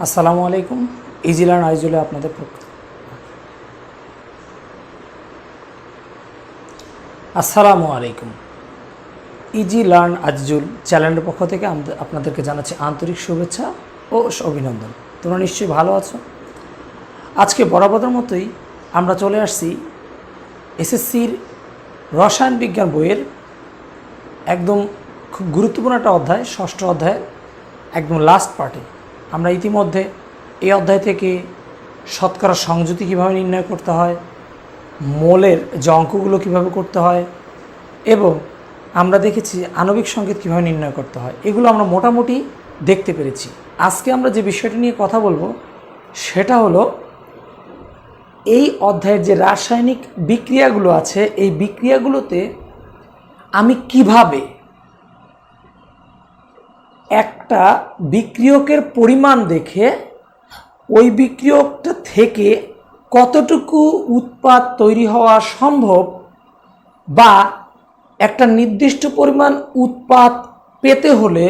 আসসালামু আলাইকুম। Easy learn আইজুলে আপনাদের আসসালামু আলাইকুম। ইজি লার্ন আজিজুল চ্যানেলের পক্ষ থেকে আপনাদেরকে জানাচ্ছি আন্তরিক শুভেচ্ছা ও অভিনন্দন। তোমরা নিশ্চয়ই ভালো আছো। আজকে বরাবরের মতোই আমরা চলে আসছি এসএসসির রসায়ন বিজ্ঞান বইয়ের একদম খুব গুরুত্বপূর্ণ একটা অধ্যায়, ষষ্ঠ অধ্যায়ের একদম লাস্ট পার্টে। আমরা ইতিমধ্যে এই অধ্যায় থেকে শতকরা সংযুতি কীভাবে নির্ণয় করতে হয়, মোলের যে অঙ্কগুলো কীভাবে করতে হয়, এবং আমরা দেখেছি আণবিক সংকেত কীভাবে নির্ণয় করতে হয়, এগুলো আমরা মোটামুটি দেখতে পেরেছি। আজকে আমরা যে বিষয়টি নিয়ে কথা বলবো সেটা হলো এই অধ্যায়ের যে রাসায়নিক বিক্রিয়াগুলো আছে, এই বিক্রিয়াগুলোতে আমি কিভাবে একটা বিক্রিয়কের পরিমাণ দেখে ওই বিক্রিয়কটা থেকে কতটুকু উৎপাদ তৈরি হওয়া সম্ভব বা একটা নির্দিষ্ট পরিমাণ উৎপাদ পেতে হলে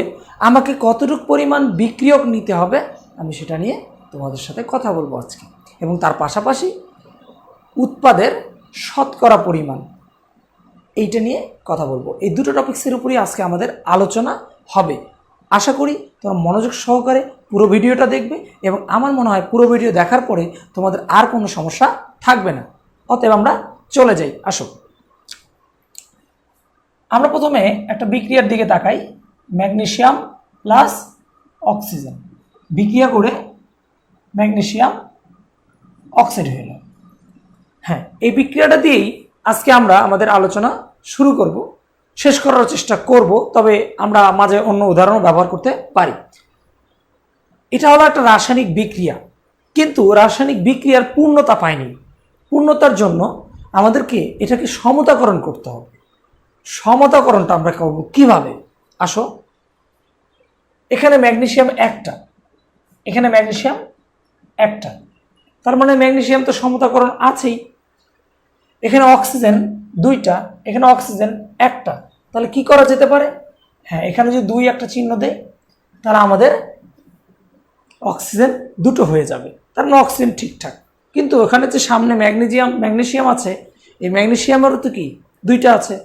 আমাকে কতটুকু পরিমাণ বিক্রিয়ক নিতে হবে, আমি সেটা নিয়ে তোমাদের সাথে কথা বলবো আজকে। এবং তার পাশাপাশি উৎপাদের শতকরা পরিমাণ, এইটা নিয়ে কথা বলবো। এই দুটো টপিক্সের উপরই আজকে আমাদের আলোচনা হবে। আশা করি তোমরা মনোযোগ সহকারে পুরো ভিডিওটা দেখবে এবং আমার মনে হয় পুরো ভিডিও দেখার পরে তোমাদের আর কোনো সমস্যা থাকবে না। অতএব আমরা চলে যাই। আসো, আমরা প্রথমে একটা বিক্রিয়ার দিকে তাকাই। ম্যাগনেসিয়াম প্লাস অক্সিজেন বিক্রিয়া করে ম্যাগনেসিয়াম অক্সাইড হয়ে গেল। হ্যাঁ, এই বিক্রিয়াটা দিয়েই আজকে আমরা আমাদের আলোচনা শুরু করব, শেষ করার চেষ্টা করব, তবে আমরা মাঝে অন্য উদাহরণও ব্যবহার করতে পারি। এটা হলো একটা রাসায়নিক বিক্রিয়া, কিন্তু রাসায়নিক বিক্রিয়ার পূর্ণতা পায়নি। পূর্ণতার জন্য আমাদেরকে এটাকে সমতাকরণ করতে হবে। সমতাকরণটা আমরা করব কিভাবে? আসো, এখানে ম্যাগনেসিয়াম একটা, এখানে ম্যাগনেসিয়াম একটা, তার মানে ম্যাগনেসিয়াম তো সমতাকরণ আছেই। এখানে অক্সিজেন দুইটা, এখানে অক্সিজেন একটা, তাহলে কি করা যেতে পারে? হ্যাঁ, এখানে যদি দুই একটা চিহ্ন দেয় তাহলে আমাদের অক্সিজেন দুটো হয়ে যাবে, তার মানে অক্সিজেন ঠিকঠাক। কিন্তু ওখানে যে সামনে ম্যাগনেসিয়াম আছে, এই ম্যাগনেসিয়ামেরও তো কি দুইটা আছে,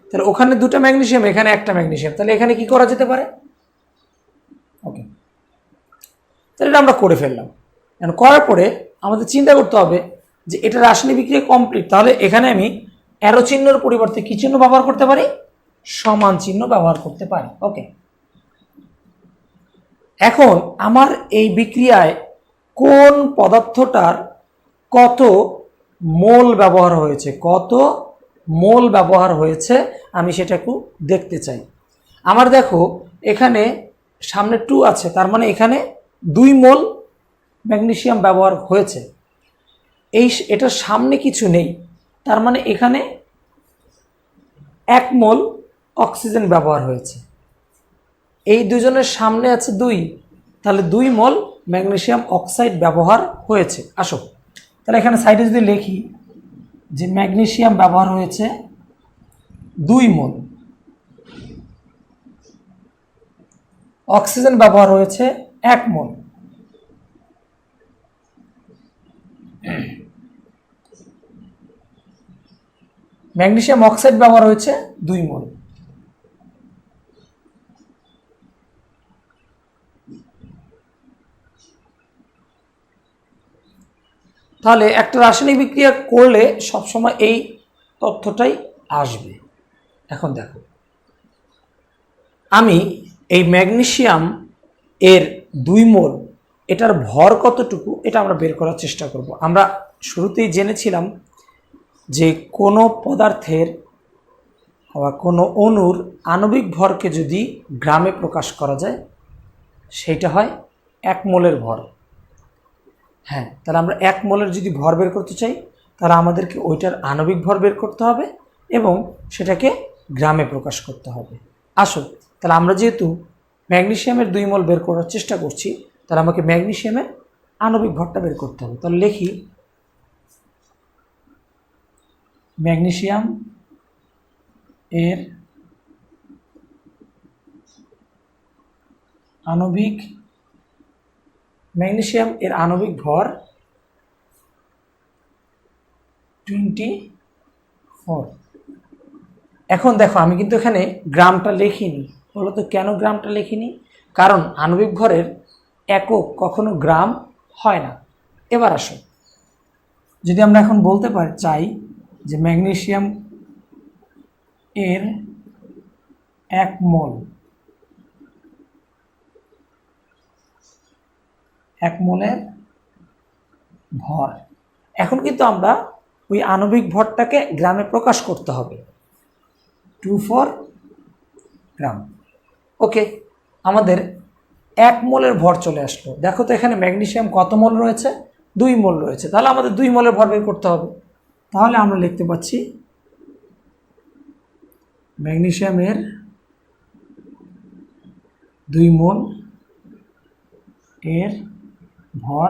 তাহলে ওখানে দুটো ম্যাগনেসিয়াম, এখানে একটা ম্যাগনেসিয়াম, তাহলে এখানে কি করা যেতে পারে? ওকে, তাহলে এটা আমরা করে ফেললাম। করার পরে আমাদের চিন্তা করতে হবে যে এটা রাসায়নিক বিক্রিয়া কমপ্লিট, তাহলে এখানে আমি অ্যারো চিহ্নের পরিবর্তে কি চিহ্ন ব্যবহার করতে পারি? সমান চিহ্ন ব্যবহার করতে পারি। ওকে, এখন আমার এই বিক্রিয়ায় কোন পদার্থটার কত মোল ব্যবহার হয়েছে, কত মোল ব্যবহার হয়েছে আমি সেটা একটু দেখতে চাই। আমার দেখো এখানে সামনে 2 আছে, তার মানে এখানে 2 মোল ম্যাগনেসিয়াম ব্যবহার হয়েছে। এটার সামনে কিছু নেই, তার মানে এখানে 1 মোল অক্সিজেন ব্যবহার হয়েছে। এই দুজনের সামনে আছে 2, তাহলে 2 মোল ম্যাগনেসিয়াম অক্সাইড ব্যবহার হয়েছে। আসো, তাহলে এখানে সাইডে যদি লিখি যে ম্যাগনেসিয়াম ব্যবহার হয়েছে 2 মোল, অক্সিজেন ব্যবহার হয়েছে 1 মোল। ম্যাগনেসিয়াম অক্সাইড ব্যবহার হয়েছে 2 মোল। তাহলে একটা রাসায়নিক বিক্রিয়া করলে সবসময় এই তথ্যটাই আসবে। এখন দেখো, আমি এই ম্যাগনেসিয়াম এর 2 মোল, এটার ভর কতটুকু এটা আমরা বের করার চেষ্টা করব। আমরা শুরুতেই জেনেছিলাম যে কোনো পদার্থের বা কোনো অণুর আণবিক ভরকে যদি গ্রামে প্রকাশ করা যায় সেইটা হয় 1 মোলের ভর। হ্যাঁ, তাহলে আমরা 1 মোলের যদি ভর বের করতে চাই তাহলে আমাদেরকে ওইটার আণবিক ভর বের করতে হবে এবং সেটাকে গ্রামে প্রকাশ করতে হবে। আসো, তাহলে আমরা যেহেতু ম্যাগনেসিয়ামের 2 মোল বের করার চেষ্টা করছি, তাহলে আমাকে ম্যাগনেসিয়ামের আণবিক ভরটা বের করতে হবে। তাহলে লিখি ম্যাগনেসিয়াম এর আণবিক ম্যাগনেসিয়াম এর আণবিক ভর 24। এখন দেখো আমি কিন্তু এখানে গ্রামটা লিখিনি। বলতো কেন গ্রামটা লিখিনি? কারণ আণবিক ভরের একক কখনো গ্রাম হয় না। এবার আসো, যদি আমরা এখন বলতে চাই যে ম্যাগনেসিয়াম এর 1 মোল, 1 মোলের ভর, এখন কিন্তু আমরা ওই আণবিক ভরটাকে গ্রামে প্রকাশ করতে হবে, 24 গ্রাম। ওকে, আমাদের 1 মোলের ভর চলে আসলো। দেখো তো এখানে ম্যাগনেসিয়াম কত মোল রয়েছে? 2 মোল রয়েছে। তাহলে আমাদের 2 মোলের ভর বের করতে হবে। তাহলে আমরা লিখতে পাচ্ছি ম্যাগনেসিয়ামের 2 মোল এর ভর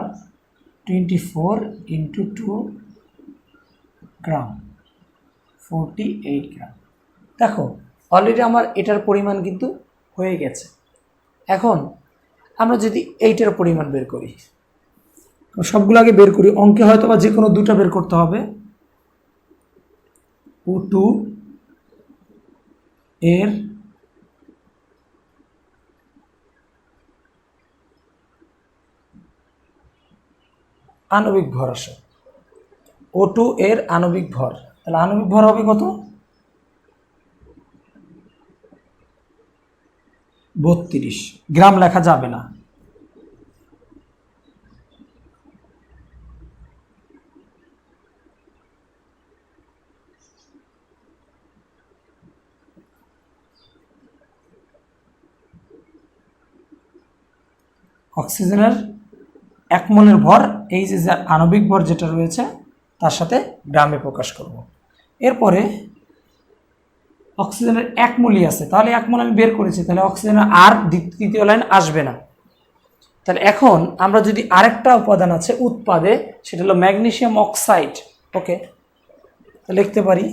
24 ইন্টু 2 গ্রাম, 48 গ্রাম। দেখো অলরেডি আমার এটার পরিমাণ কিন্তু হয়ে গেছে। এখন আমরা যদি এইটার পরিমাণ বের করি, সবগুলো আগে বের করি, অঙ্কে হয়তো বা যে কোনো দুটো বের করতে হবে। O2 এর আণবিক ভর আসে, O2 এর আণবিক ভর, তাহলে আণবিক ভর হবে কত? 32। গ্রাম লেখা যাবে না। অক্সিজেনের 1 মোলের ভর, এই যে আণবিক ভর যেটা রয়েছে তার সাথে গ্রামে প্রকাশ করব। এরপরে অক্সিজেনের 1 মোলই আছে, তাহলে 1 মোল আমি বের করেছি, তাহলে অক্সিজেনের আর দ্বিতীয় লাইন আসবে না। তাহলে এখন আমরা যদি আরেকটা উপাদান আছে উৎপাদে, সেটা হলো ম্যাগনেসিয়াম অক্সাইড। ওকে, তাহলে লিখতে পারি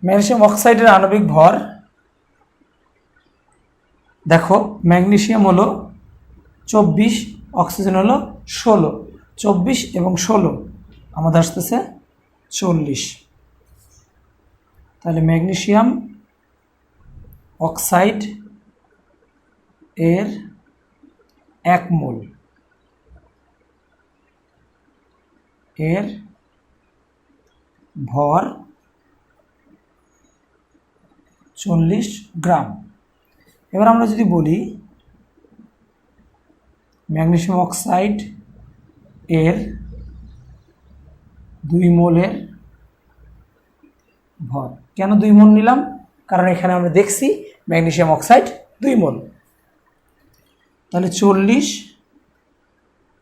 ম্যাগনেসিয়াম অক্সাইডের আণবিক ভর, দেখো ম্যাগনেসিয়াম হলো 24, অক্সিজেন হলো 16, 24 এবং 16 আমাদের আসতেছে 40। তাহলে ম্যাগনেসিয়াম অক্সাইড এর 1 মোল এর ভর 40 গ্রাম। এবার আমরা যদি বলি ম্যাগনেসিয়াম অক্সাইড এর 2 মোলের ভর, কেন 2 মোল নিলাম? কারণ এখানে আমরা দেখছি ম্যাগনেসিয়াম অক্সাইড 2 মোল। তাহলে 40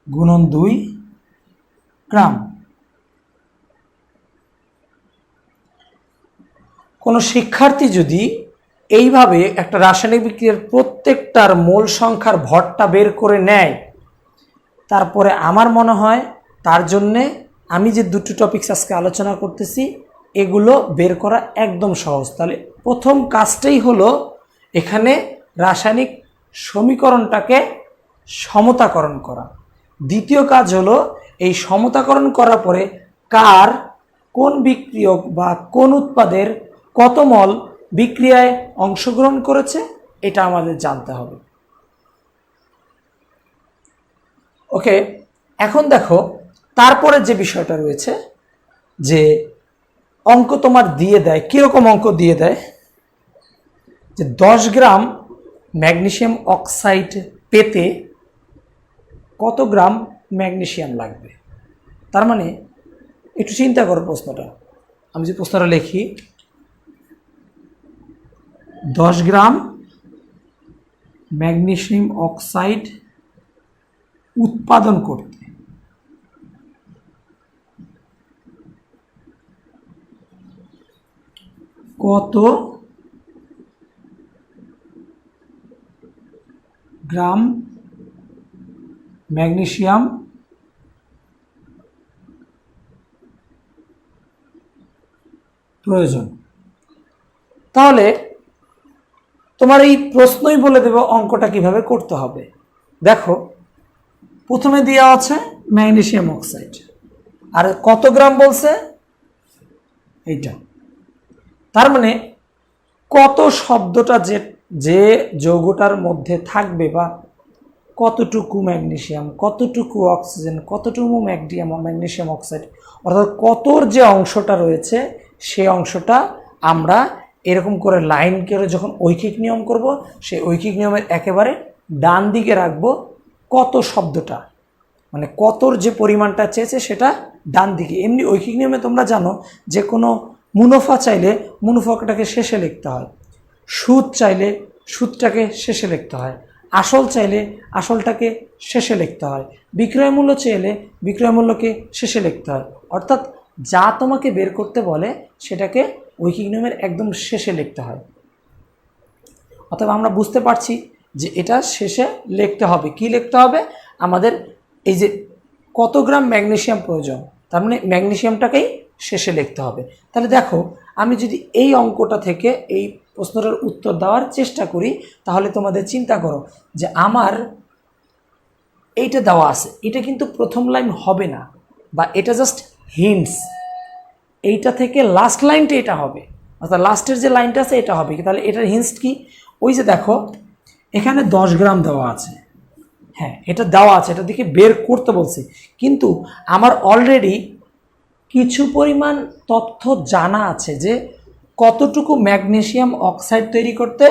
গুণন 2 গ্রাম। কোনো শিক্ষার্থী যদি এইভাবে একটা রাসায়নিক বিক্রিয়ার প্রত্যেকটার মোল সংখ্যার ভরটা বের করে নেয়, তারপরে আমার মনে হয় তার জন্যে আমি যে দুটো টপিকস আজকে আলোচনা করতেছি এগুলো বের করা একদম সহজ। তাহলে প্রথম কাজটাই হলো এখানে রাসায়নিক সমীকরণটাকে সমতাকরণ করা। দ্বিতীয় কাজ হলো এই সমতাকরণ করার পরে কার কোন বিক্রিয়ক বা কোন উৎপাদের কত মল বিক্রিয়ায় অংশগ্রহণ করেছে এটা আমাদের জানতে হবে। ওকে, এখন দেখো তারপরে যে বিষয়টা রয়েছে, যে অঙ্ক তোমার দিয়ে দেয়, কিরকম অঙ্ক দিয়ে দেয়, যে 10 গ্রাম ম্যাগনেসিয়াম অক্সাইড পেতে কত গ্রাম ম্যাগনেসিয়াম লাগবে। তার মানে একটু চিন্তা করো প্রশ্নটা, আমি যে প্রশ্নটা লিখি 10 গ্রাম ম্যাগনেসিয়াম অক্সাইড উৎপাদন করতে কত গ্রাম ম্যাগনেসিয়াম প্রয়োজন। তাহলে তোমার এই প্রশ্নই বলে দেব অঙ্কটা কিভাবে করতে হবে। দেখো, প্রথমে দেওয়া আছে ম্যাগনেসিয়াম অক্সাইড, আর কত গ্রাম বলছে এইটা। তার মানে কত শব্দটা যে যে যৌগটার মধ্যে থাকবে, বা কতটুকু ম্যাগনেসিয়াম, কতটুকু অক্সিজেন, কতটুকু ম্যাগনেসিয়াম অক্সাইড, অর্থাৎ কতর যে অংশটা রয়েছে সেই অংশটা আমরা এরকম করে লাইন করে যখন ঐকিক নিয়ম করব, সেই ঐকিক নিয়মের একেবারে ডান দিকে রাখবো কত শব্দটা, মানে কতর যে পরিমাণটা চেয়েছে সেটা ডান দিকে। এমনি ঐকিক নিয়মে তোমরা জানো যে কোনো মুনাফা চাইলে মুনাফাটাকে শেষে লিখতে হয়, সুদ চাইলে সুদটাকে শেষে লিখতে হয়, আসল চাইলে আসলটাকে শেষে লিখতে হয়, বিক্রয় মূল্য চাইলে বিক্রয় মূল্যকে শেষে লিখতে হয়। অর্থাৎ যা তোমাকে বের করতে বলে সেটাকে ঐকিক নিয়মের একদম শেষে লিখতে হয়। অথবা আমরা বুঝতে পারছি যে এটা শেষে লিখতে হবে। কি লিখতে হবে? আমাদের এই যে কত গ্রাম ম্যাগনেসিয়াম প্রয়োজন, তার মানে ম্যাগনেসিয়ামটাকেই শেষে লিখতে হবে। তাহলে দেখো, আমি যদি এই অঙ্কটা থেকে এই প্রশ্নটার উত্তর দেওয়ার চেষ্টা করি, তাহলে তোমাদের চিন্তা করো যে আমার এইটা দেওয়া আছে, এটা কিন্তু প্রথম লাইন হবে না, বা এটা জাস্ট হিন্টস, এইটা থেকে লাস্ট লাইনটা এটা হবে, অর্থাৎ লাস্টের যে লাইনটা আছে এটা হবে। তাহলে এটার হিন্টস কি? ওই যে দেখো, এখানে 10 গ্রাম দেওয়া আছে, হ্যাঁ এটা দেওয়া আছে, এটা দিকে বের করতে বলছে, কিন্তু আমার অলরেডি কিছু পরিমাণ তথ্য জানা আছে যে কতটুকু ম্যাগনেসিয়াম অক্সাইড তৈরি করতে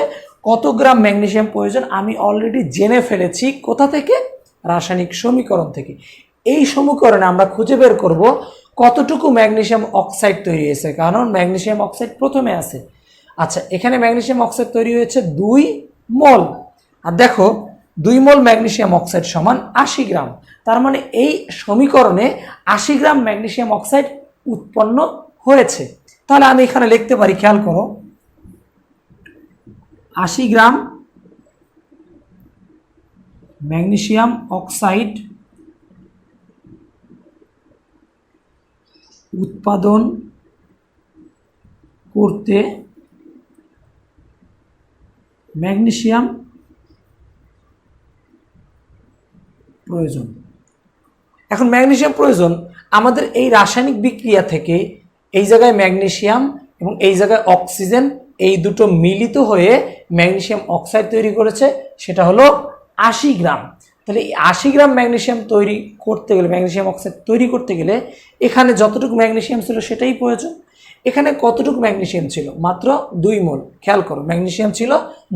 কত গ্রাম ম্যাগনেসিয়াম প্রয়োজন। আমি অলরেডি জেনে ফেলেছি কোথা থেকে? রাসায়নিক সমীকরণ থেকে। এই সমীকরণে আমরা খুঁজে বের করব কতটুকু ম্যাগনেসিয়াম অক্সাইড তৈরি হয়েছে, কারণ ম্যাগনেসিয়াম অক্সাইড প্রথমে আছে। আচ্ছা, এখানে ম্যাগনেসিয়াম অক্সাইড তৈরি হয়েছে 2 মোল, আর দেখো 2 মোল ম্যাগনেসিয়াম অক্সাইড সমান 80 গ্রাম। তার মানে এই সমীকরণে 80 গ্রাম ম্যাগনেসিয়াম অক্সাইড উৎপন্ন হয়েছে। তাহলে আমি এখানে লিখতে পারি, খেয়াল করো, 80 গ্রাম ম্যাগনেসিয়াম অক্সাইড উৎপাদন করতে ম্যাগনেসিয়াম প্রয়োজন। এখন ম্যাগনেসিয়াম প্রয়োজন, আমাদের এই রাসায়নিক বিক্রিয়া থেকে এই জায়গায় ম্যাগনেসিয়াম এবং এই জায়গায় অক্সিজেন, এই দুটো মিলিত হয়ে ম্যাগনেসিয়াম অক্সাইড তৈরি করেছে, সেটা হলো 80 গ্রাম। তাহলে এই 80 গ্রাম ম্যাগনেসিয়াম তৈরি করতে গেলে, ম্যাগনেসিয়াম অক্সাইড তৈরি করতে গেলে এখানে যতটুকু ম্যাগনেসিয়াম ছিল সেটাই প্রয়োজন। এখানে কতটুকু ম্যাগনেসিয়াম ছিল? মাত্র 2 মোল। খেয়াল করো, ম্যাগনেসিয়াম ছিল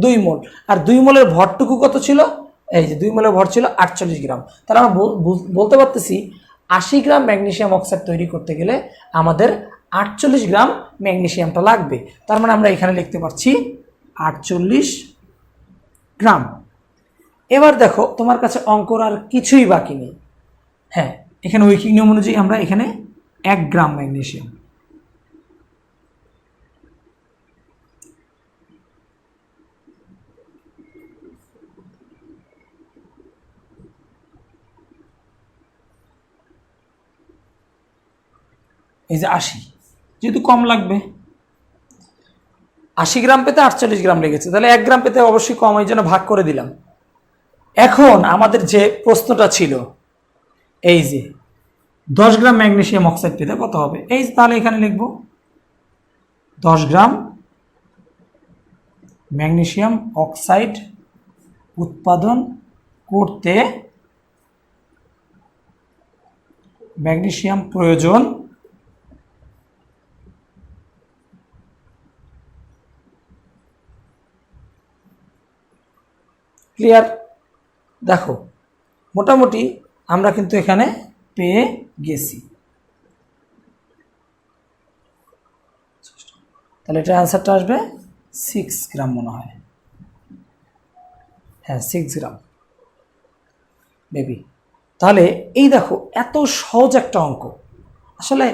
2 মোল, আর 2 মোলের ভরটুকু কত ছিল? এই যে 2 মোলের ভর ছিল 48 গ্রাম। তাহলে আমরা বলতে পারতেছি 80 গ্রাম ম্যাগনেসিয়াম অক্সাইড তৈরি করতে গেলে আমাদের 48 গ্রাম ম্যাগনেসিয়ামটা লাগবে। তার মানে আমরা এখানে লিখতে পারছি 48 গ্রাম। এবার দেখো, তোমার কাছে অঙ্কর আর কিছুই বাকি নেই। হ্যাঁ, এখানে ঐকিক নিয়ম অনুযায়ী আমরা এখানে 1 গ্রাম ম্যাগনেসিয়াম, এই যে 80, যেহেতু কম লাগবে, 80 গ্রাম পেতে 48 গ্রাম লেগেছে, তাহলে 1 গ্রাম পেতে অবশ্যই কম, এই জন্য ভাগ করে দিলাম। এখন আমাদের যে প্রশ্নটা ছিল, এই যে 10 গ্রাম ম্যাগনেসিয়াম অক্সাইড পেতে কত হবে, এই তাহলে এখানে লিখব 10 গ্রাম ম্যাগনেসিয়াম অক্সাইড উৎপাদন করতে ম্যাগনেসিয়াম প্রয়োজন ক্লিয়ার? দেখো, মোটামুটি আমরা কিন্তু এখানে পেয়ে গেছি। তাহলে এটা অ্যান্সারটা আসবে 6 গ্রাম মনে হয়, হ্যাঁ 6 গ্রাম বেবি। তাহলে এই দেখো, এত সহজ একটা অঙ্ক। আসলে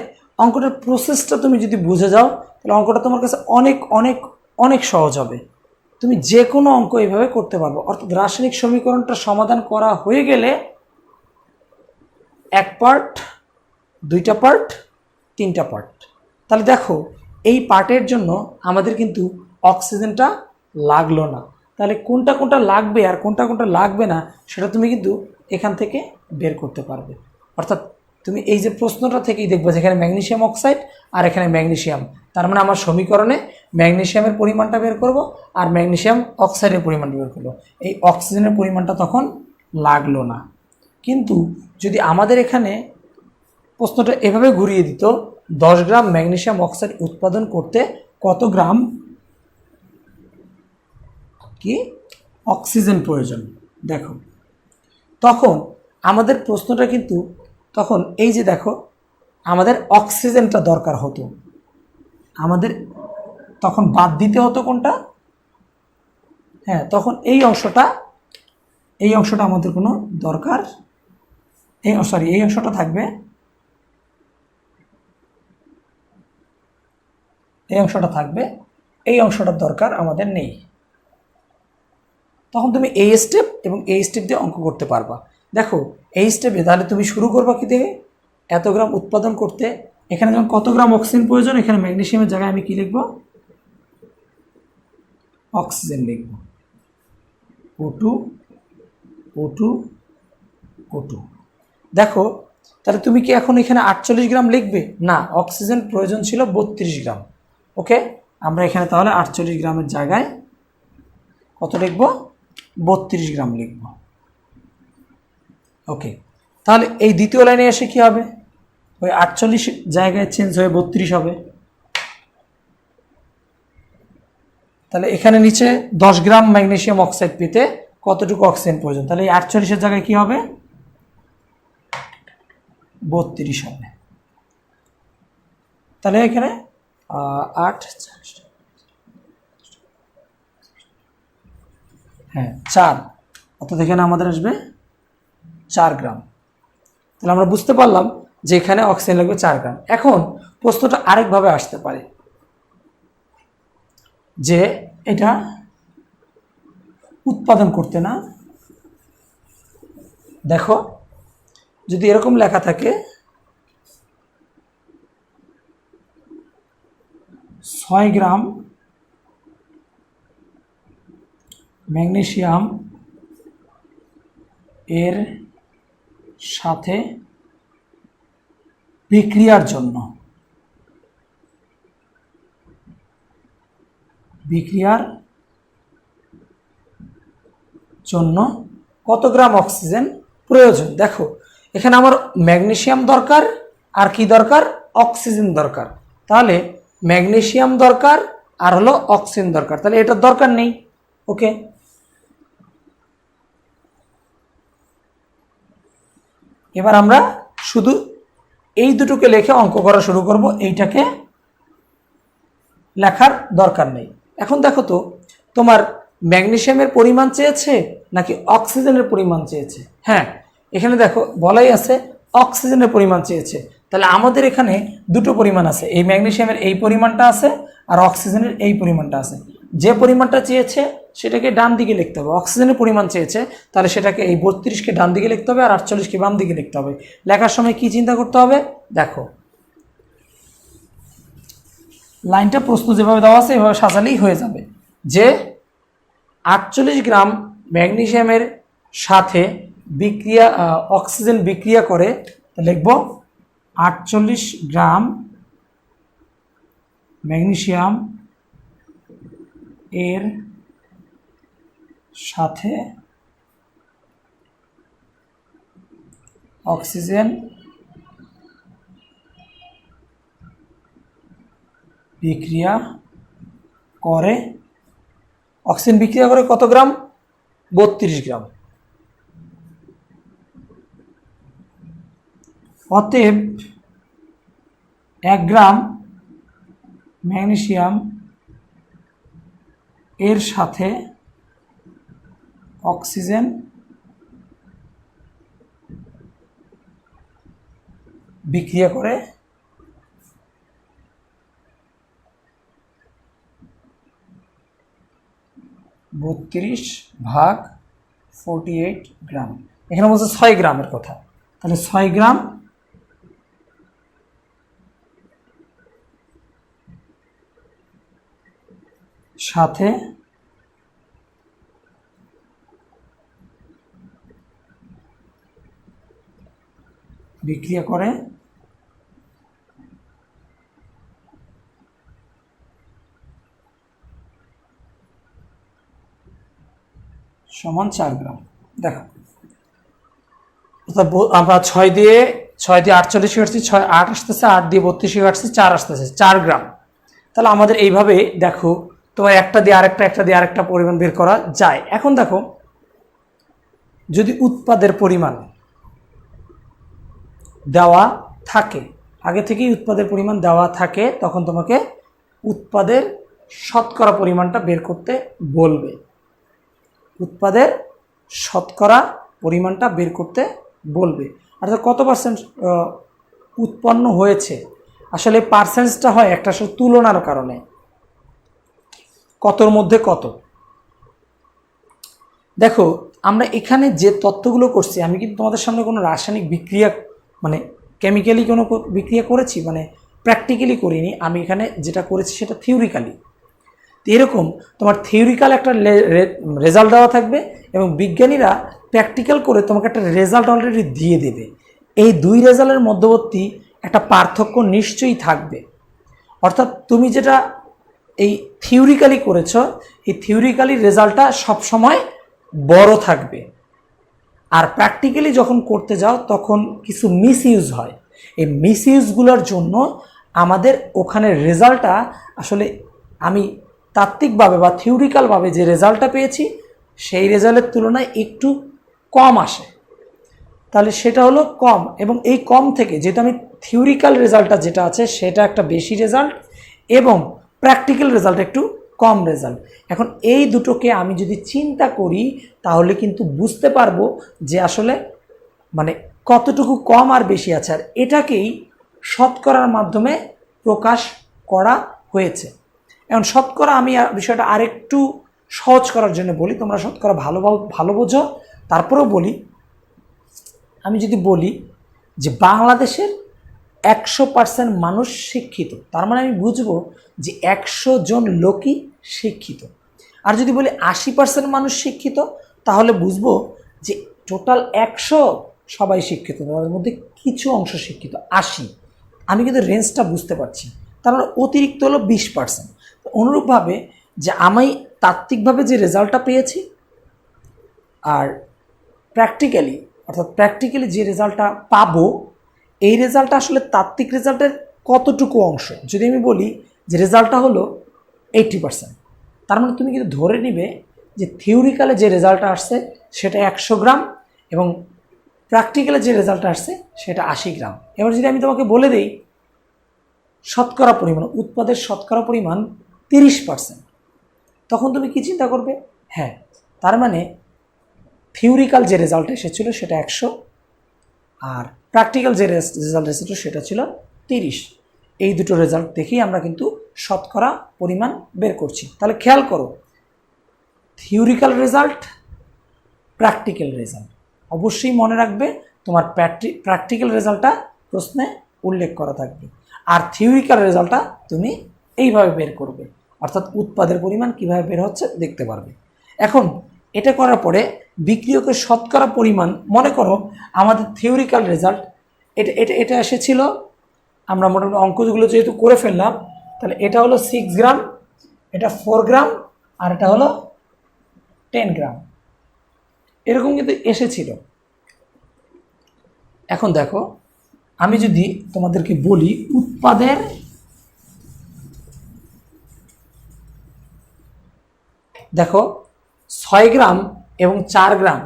অঙ্কটার প্রসেসটা তুমি যদি বুঝে যাও, তাহলে অঙ্কটা তোমার কাছে অনেক অনেক অনেক সহজ হবে। তুমি যে কোনো অঙ্ক এইভাবে করতে পারবো। অর্থাৎ রাসায়নিক সমীকরণটা সমাধান করা হয়ে গেলে 1 পার্ট, 2টা পার্ট, 3টা পার্ট। তাহলে দেখো, এই পার্টের জন্য আমাদের কিন্তু অক্সিজেনটা লাগলো না। তাহলে কোনটা কোনটা লাগবে আর কোনটা কোনটা লাগবে না সেটা তুমি কিন্তু এখান থেকে বের করতে পারবে। অর্থাৎ তুমি এই যে প্রশ্নটা থেকেই দেখবে যেখানে ম্যাগনেসিয়াম অক্সাইড আর এখানে ম্যাগনেসিয়াম, তার মানে আমার সমীকরণে ম্যাগনেসিয়ামের পরিমাণটা বের করব আর ম্যাগনেসিয়াম অক্সাইডের পরিমাণটা বের করব। এই অক্সিজেনের পরিমাণটা তখন লাগলো না। কিন্তু যদি আমাদের এখানে প্রশ্নটা এভাবে ঘুরিয়ে দিত 10 গ্রাম ম্যাগনেসিয়াম অক্সাইড উৎপাদন করতে কত গ্রাম কি অক্সিজেন প্রয়োজন, দেখো তখন আমাদের প্রশ্নটা কিন্তু তখন এই যে দেখো আমাদের অক্সিজেনটা দরকার হতো, আমাদের তখন বাদ দিতে হতো কোনটা, হ্যাঁ তখন এই অংশটা আমাদের কোনো দরকার, এই অংশটা থাকবে, এই অংশটার দরকার আমাদের নেই। তখন তুমি এই স্টেপ এবং এই স্টেপ দিয়ে অঙ্ক করতে পারবা। দেখো এই স্টেপে তাহলে তুমি শুরু করবা কি দিয়ে, এত গ্রাম উৎপাদন করতে, এখানে যেমন কত গ্রাম অক্সিজেন প্রয়োজন, এখানে ম্যাগনেসিয়ামের জায়গায় আমি কি লিখব, অক্সিজেন লিখব, O2 O2 O2। দেখো তাহলে তুমি কি এখন এখানে 48 গ্রাম লিখবে না, অক্সিজেন প্রয়োজন ছিল 32 গ্রাম। ওকে, আমরা এখানে তাহলে 48 গ্রামের জায়গায় কত লিখব, 32 গ্রাম লিখব। ওকে, তাহলে এই দ্বিতীয় লাইনে এসে কি হবে, ওই 48 জায়গায় চেঞ্জ হয়ে 32 হবে। তাহলে এখানে নিচে 10 গ্রাম ম্যাগনেসিয়াম অক্সাইড পেতে কতটুকু অক্সিজেন প্রয়োজন, তাহলে এই 48-এর জায়গায় কি হবে, 32 হবে। তাহলে এখানে 8 হ্যাঁ 4, অর্থাৎ এখানে আমাদের আসবে 4 গ্রাম। তাহলে আমরা বুঝতে পারলাম যে এখানে অক্সিজেন লাগবে 4 গ্রাম। এখন প্রশ্নটা আরেকভাবে আসতে পারে যে এটা উৎপাদন করতে না, দেখো যদি এরকম লেখা থাকে 6 গ্রাম ম্যাগনেসিয়াম এর সাথে বিক্রিয়ার জন্য কত গ্রাম অক্সিজেন প্রয়োজন। দেখো এখানে আমার ম্যাগনেসিয়াম দরকার আর কি দরকার, অক্সিজেন দরকার। তাহলে ম্যাগনেসিয়াম দরকার আর হলো অক্সিজেন দরকার, তাহলে এটার দরকার নেই। ওকে, এবার আমরা শুধু এই দুটোকে লিখে অঙ্ক করা শুরু করব, এইটাকে লেখার দরকার নেই। এখন দেখো তো তোমার ম্যাগনেসিয়ামের পরিমাণ চেয়েছে নাকি অক্সিজেনের পরিমাণ চেয়েছে, হ্যাঁ এখানে দেখো বলাই আছে অক্সিজেনের পরিমাণ চেয়েছে। তাহলে আমাদের এখানে দুটো পরিমাণ আছে, এই ম্যাগনেসিয়ামের এই পরিমাণটা আছে আর অক্সিজেনের এই পরিমাণটা আছে। যে পরিমাণটা চেয়েছে সেটাকে ডান দিকে লিখতে হবে, অক্সিজেনের পরিমাণ চেয়েছে তাহলে সেটাকে এই 32কে ডান দিকে লিখতে হবে আর 48কে বাম দিকে লিখতে হবে। লেখার সময় কি চিন্তা করতে হবে, দেখো লাইনটা প্রশ্ন যেভাবে দেওয়া আছে এভাবে সাজালেই হয়ে যাবে যে 48 গ্রাম ম্যাগনেসিয়ামের সাথে অক্সিজেন বিক্রিয়া করে, লিখব 48 গ্রাম ম্যাগনেসিয়াম এর সাথে অক্সিজেন বিক্রিয়া করে, অক্সিজেন বিক্রিয়া করে কত গ্রাম, 32 গ্রাম। অতএব 1 গ্রাম ম্যাগনেসিয়াম এর সাথে অক্সিজেন বিক্রিয়া করে 32/48 গ্রাম। এখানে বলছে 6 গ্রামের কথা, তাহলে 6 গ্রাম সাথে বিক্রিয়া করে সমান 4 গ্রাম। দেখো আমরা 6 দিয়ে 48 কাটছি, 6 8 আসতেছে, 8 দিয়ে 32 কাটছি, 4 আসতেছে, 4 গ্রাম। তাহলে আমাদের এইভাবে দেখো তোমার একটা দিয়ে আরেকটা পরিমাণ বের করা যায়। এখন দেখো যদি উৎপাদের পরিমাণ দেওয়া থাকে, আগে থেকেই উৎপাদের পরিমাণ দেওয়া থাকে, তখন তোমাকে উৎপাদের শতকরা পরিমাণটা বের করতে বলবে। উৎপাদের শতকরা পরিমাণটা বের করতে বলবে। অর্থাৎ কত পার্সেন্ট উৎপন্ন হয়েছে। আসলে পার্সেন্টটা হয় একটা তুলনার কারণে, কতর মধ্যে কত। দেখো আমরা এখানে যে তথ্যগুলো করছি, আমি কিন্তু তোমাদের সামনে কোনো রাসায়নিক বিক্রিয়া মানে কেমিক্যালি কোনো বিক্রিয়া করেছি মানে প্র্যাকটিক্যালি করিনি। আমি এখানে যেটা করেছি সেটা থিওরিক্যালি। তো এরকম তোমার থিওরিক্যাল একটা রেজাল্ট দেওয়া থাকবে এবং বিজ্ঞানীরা প্র্যাকটিক্যাল করে তোমাকে একটা রেজাল্ট অলরেডি দিয়ে দেবে। এই দুই রেজাল্টের মধ্যবর্তী একটা পার্থক্য নিশ্চয়ই থাকবে। অর্থাৎ তুমি যেটা এই থিওরিক্যালি করেছো, এই থিওরিক্যালি রেজাল্টটা সবসময় বড় থাকবে। আর প্র্যাকটিক্যালি যখন করতে যাও তখন কিছু মিসইউজ হয়। এই মিসইউজগুলোর জন্য আমাদের ওখানে রেজাল্টটা আসলে আমি তাত্ত্বিকভাবে বা থিওরিক্যালভাবে যে রেজাল্টটা পেয়েছি সেই রেজাল্টের তুলনায় একটু কম আসে। তাহলে সেটা হলো কম, এবং এই কম থেকে যেহেতু আমি থিওরিক্যাল রেজাল্টটা যেটা আছে সেটা একটা বেশি রেজাল্ট এবং প্র্যাকটিক্যাল রেজাল্ট একটু কম রেজাল্ট। এখন এই দুটোকে আমি যদি চিন্তা করি তাহলে কিন্তু বুঝতে পারবো যে আসলে মানে কতটুকু কম আর বেশি আছে। আর এটাকেই শতকরার মাধ্যমে প্রকাশ করা হয়েছে। এখন শতকরা আমি বিষয়টা আরেকটু সহজ করার জন্য বলি, তোমরা শতকরা ভালো বোঝো, তারপরেও বলি। আমি যদি বলি যে বাংলাদেশের 100% মানুষ শিক্ষিত, তার মানে আমি বুঝবো যে 100 জন লোকই শিক্ষিত। আর যদি বলি 80% মানুষ শিক্ষিত, তাহলে বুঝবো যে টোটাল 100 সবাই শিক্ষিত, তাদের মধ্যে কিছু অংশ শিক্ষিত 80। আমি কিন্তু রেঞ্জটা বুঝতে পারছি। তার মানে অতিরিক্ত হলো 20%। অনুরূপভাবে যে আমি তাত্ত্বিকভাবে যে রেজাল্টটা পেয়েছি আর প্র্যাকটিক্যালি যে রেজাল্টটা পাবো, এই রেজাল্টটা আসলে তাত্ত্বিক রেজাল্টের কতটুকু অংশ। যদি আমি বলি যে রেজাল্টটা হলো 80%, তার মানে তুমি কিন্তু ধরে নিবে যে থিওরিক্যালে যে রেজাল্টটা আসছে সেটা 100 গ্রাম এবং প্র্যাকটিক্যালে যে রেজাল্টটা আসছে সেটা 80 গ্রাম। এবার যদি আমি তোমাকে বলে দিই শতকরা পরিমাণ, উৎপাদের শতকরা পরিমাণ 30%, তখন তুমি কি চিন্তা করবে? হ্যাঁ, তার মানে থিওরিক্যাল যে রেজাল্ট এসেছিলো সেটা 100 আর প্র্যাকটিক্যাল যে রেজাল্ট এসেছিলো সেটা ছিল 30। এই দুটো রেজাল্ট দেখেই আমরা কিন্তু শতকরা পরিমাণ বের করছি। তাহলে খেয়াল করো, থিওরিক্যাল রেজাল্ট, প্র্যাকটিক্যাল রেজাল্ট। অবশ্যই মনে রাখবে তোমার প্র্যাকটিক্যাল রেজাল্টটা প্রশ্নে উল্লেখ করা থাকবে আর থিওরিক্যাল রেজাল্টটা তুমি এইভাবে বের করবে। অর্থাৎ উৎপাদের পরিমাণ কিভাবে বের হচ্ছে দেখতে পারবে। এখন এটা করার পরে বিক্রিয়কের শতকরা পরিমাণ, মনে করো আমাদের থিওরিক্যাল রেজাল্ট এটা এসেছিল, আমরা মোটামুটি অঙ্কগুলো যেহেতু করে ফেললাম, তাহলে এটা হলো 6 গ্রাম, এটা 4 গ্রাম আর এটা হলো 10 গ্রাম, এরকম কিন্তু এসেছিল। এখন দেখো আমি যদি তোমাদেরকে বলি উৎপাদের দেখো 6 গ্রাম এবং 4 গ্রাম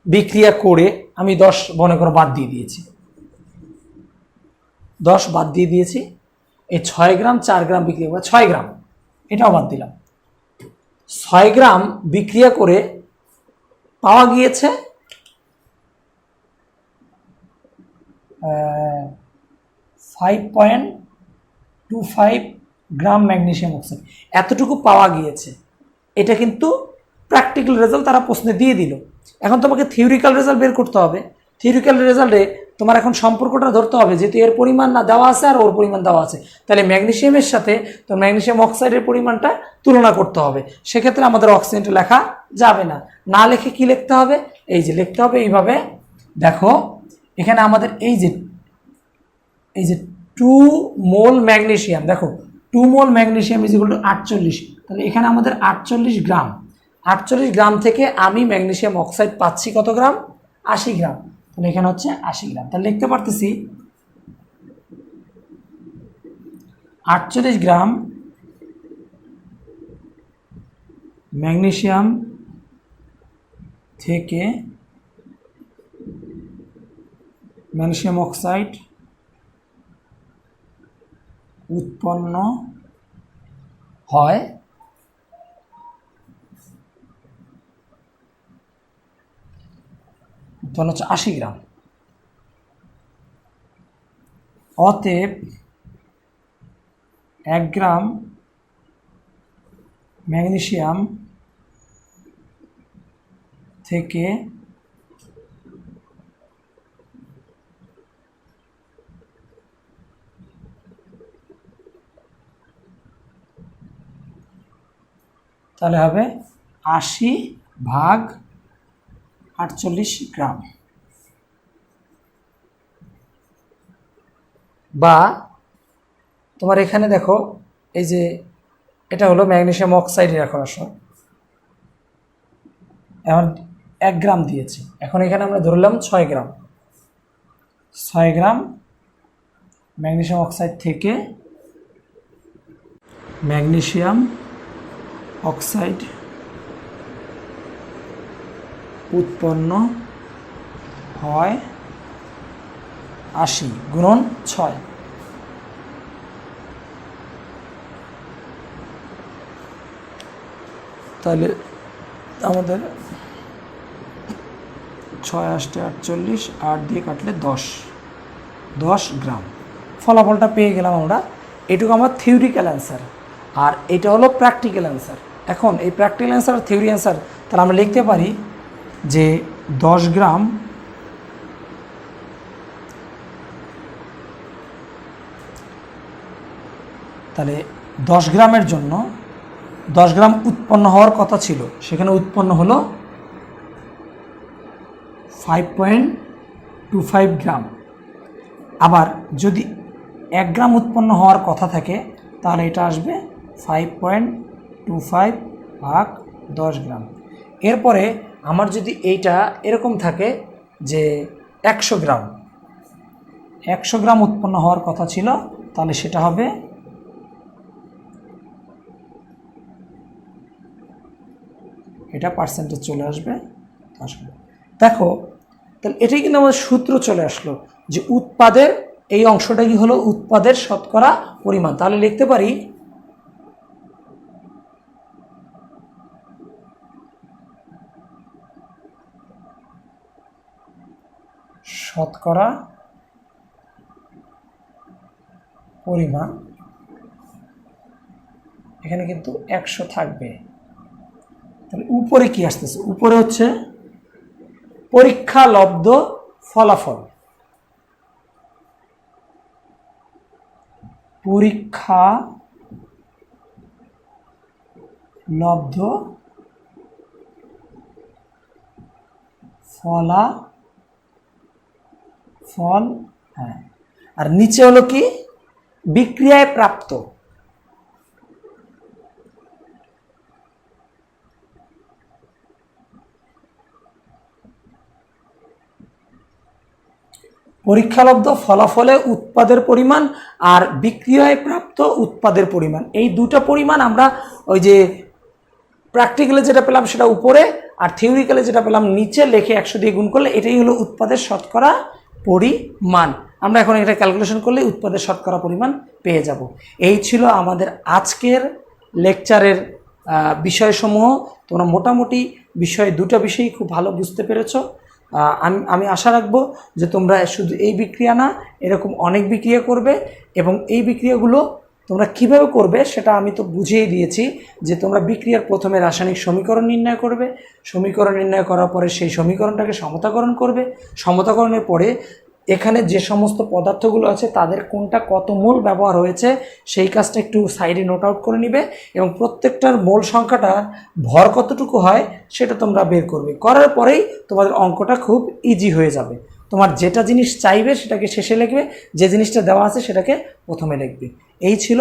বিক্রিয়া করে আমি 10 মনে করো বাদ দিয়ে দিয়েছি, 10 বাদ দিয়ে দিয়েছি। এই 6 গ্রাম 4 গ্রাম বিক্রিয়া করে 6 গ্রাম, এটাও বাদ দিলাম। 6 গ্রাম বিক্রিয়া করে পাওয়া গিয়েছে 5.25 গ্রাম ম্যাগনেসিয়াম অক্সাইড, এতটুকু পাওয়া গিয়েছে। এটা কিন্তু প্র্যাকটিক্যাল রেজাল্ট তারা প্রশ্নে দিয়ে দিল। এখন তোমাকে থিওরিক্যাল রেজাল্ট বের করতে হবে। থিওরিক্যাল রেজাল্টে তোমার এখন সম্পর্কটা ধরতে হবে, যেহেতু এর পরিমাণ না দেওয়া আছে আর ওর পরিমাণ দেওয়া আছে, তাহলে ম্যাগনেসিয়ামের সাথে তো ম্যাগনেসিয়াম অক্সাইডের পরিমাণটা তুলনা করতে হবে। সেক্ষেত্রে আমাদের অক্সিজেনটা লেখা যাবে না, না লিখে কি লিখতে হবে, এই যে লিখতে হবে এইভাবে। দেখো এখানে আমাদের এই যে 2 মোল ম্যাগনেসিয়াম, দেখো 2 মোল ম্যাগনেসিয়াম ইজ ইকুয়াল টু 48, তাহলে এখানে আমাদের 48 গ্রাম। 48 গ্রাম থেকে আমি ম্যাগনেসিয়াম অক্সাইড পাচ্ছি কত গ্রাম, 80 গ্রাম। তাহলে এখানে হচ্ছে 80 গ্রাম। তাহলে লিখতে পারতেছি 48 গ্রাম ম্যাগনেসিয়াম থেকে ম্যাগনেসিয়াম অক্সাইড উৎপন্ন হয় হচ্ছে 80 গ্রাম। অতএব 1 গ্রাম ম্যাগনেসিয়াম থেকে তাহলে হবে 80/48 গ্রাম, বা তোমার এখানে দেখো এই যে এটা হলো ম্যাগনেসিয়াম অক্সাইডের এখন আসো এখন 1 গ্রাম দিয়েছে, এখন এখানে আমরা ধরলাম 6 গ্রাম। 6 গ্রাম ম্যাগনেসিয়াম অক্সাইড থেকে ম্যাগনেসিয়াম অক্সাইড উৎপন্ন হয় 80 গুণন 6। তাহলে আমাদের 6 8 48, 8 দিয়ে কাটলে 10 গ্রাম ফলাফলটা পেয়ে গেলাম আমরা। এটুকু আমার থিওরিক্যাল অ্যান্সার, আর এটা হলো প্র্যাকটিক্যাল অ্যান্সার। এখন এই প্র্যাকটিক্যাল অ্যান্সার আর থিওরি অ্যান্সার তাহলে আমরা লিখতে পারি যে 10 গ্রাম তাহলে 10 গ্রামের জন্য 10 গ্রাম উৎপন্ন হওয়ার কথা ছিল, সেখানে উৎপন্ন হলো 5.25 গ্রাম। আবার যদি 1 গ্রাম উৎপন্ন হওয়ার কথা থাকে তাহলে এটা আসবে 5.25 ভাগ 10 গ্রাম। এরপরে আমার যদি এইটা এরকম থাকে যে 100 গ্রাম উৎপন্ন হওয়ার কথা ছিল, তাহলে সেটা হবে এটা পার্সেন্টেজ চলে আসবে 10 গ্রাম। দেখো তাহলে এটাই কিন্তু আমাদের সূত্র চলে আসলো যে উৎপাদের এই অংশটাই হলো উৎপাদের শতকরা পরিমাণ। তাহলে লিখতে পারি শতকরা পরিমাণ, এখানে কিন্তু 100 থাকবে। তাহলে উপরে কি আসতেছে, উপরে হচ্ছে পরীক্ষা লব্ধ ফলাফল, পরীক্ষা লব্ধ ফলাফল, হ্যাঁ, আর নিচে হলো কি বিক্রিয়ায় প্রাপ্ত। পরীক্ষালব্ধ ফলাফলে উৎপাদের পরিমাণ আর বিক্রিয়ায় প্রাপ্ত উৎপাদের পরিমাণ, এই দুটো পরিমাণ আমরা ওই যে প্র্যাকটিক্যালে যেটা পেলাম সেটা উপরে, আর থিওরিক্যালে যেটা পেলাম নিচে লিখে 100 দিয়ে গুণ করলে এটাই হলো উৎপাদের শতকরা পরিমাণ। আমরা এখন এটা ক্যালকুলেশন করলে উৎপাদের শতকরা পরিমাণ পেয়ে যাব। এই ছিল আমাদের আজকের লেকচারের বিষয়সমূহ। তোমরা মোটামুটি দুটো বিষয়ই খুব ভালো বুঝতে পেরেছো। আমি আশা রাখবো যে তোমরা শুধু এই বিক্রিয়া না, এরকম অনেক বিক্রিয়া করবে, এবং এই বিক্রিয়াগুলো তোমরা কিভাবে করবে সেটা আমি তো বুঝিয়ে দিয়েছি যে তোমরা বিক্রিয়ার প্রথমে রাসায়নিক সমীকরণ নির্ণয় করবে, সমীকরণ নির্ণয় করার পরে সেই সমীকরণটাকে সমতাকরণ করবে, সমতাকরণের পরে এখানে যে সমস্ত পদার্থগুলো আছে তাদের কোনটা কত মোল ব্যবহার হয়েছে সেই কাজটা একটু সাইডে নোট আউট করে নিবে এবং প্রত্যেকটার মোল সংখ্যাটা ভর কতটুকু হয় সেটা তোমরা বের করবে। করার পরেই তোমাদের অঙ্কটা খুব ইজি হয়ে যাবে। তোমার যেটা জিনিস চাইবে সেটাকে শেষে লিখবে, যে জিনিসটা দেওয়া আছে সেটাকে প্রথমে লিখবে। এই ছিল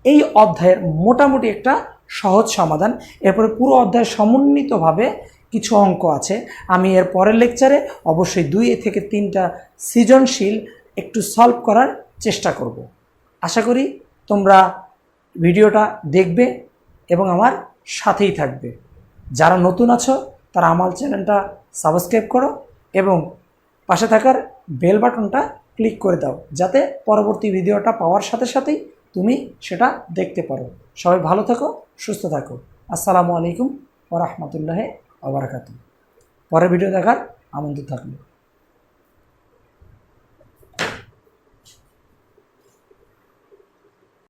এই অধ্যায়ের মোটামুটি একটা সহজ সমাধান। এরপরে পুরো অধ্যায় সমন্বিতভাবে কিছু অঙ্ক আছে। আমি এর পরের লেকচারে অবশ্যই 2 থেকে 3টা সৃজনশীল একটু সলভ করার চেষ্টা করব। আশা করি তোমরা ভিডিওটা দেখবে এবং আমার সাথেই থাকবে। যারা নতুন আছো তারা আমার চ্যানেলটা সাবস্ক্রাইব করো এবং পাশে থাকার বেল বাটনটা ক্লিক করে দাও, যাতে পরবর্তী ভিডিওটা পাওয়ার সাথে সাথেই তুমি সেটা দেখতে পারো। সবাই ভালো থাকো, সুস্থ থাকো। আসসালামু আলাইকুম ওয়া রাহমাতুল্লাহি ওয়া বারাকাতুহু। পরের ভিডিও দেখার আমন্ত্রণ থাকলো।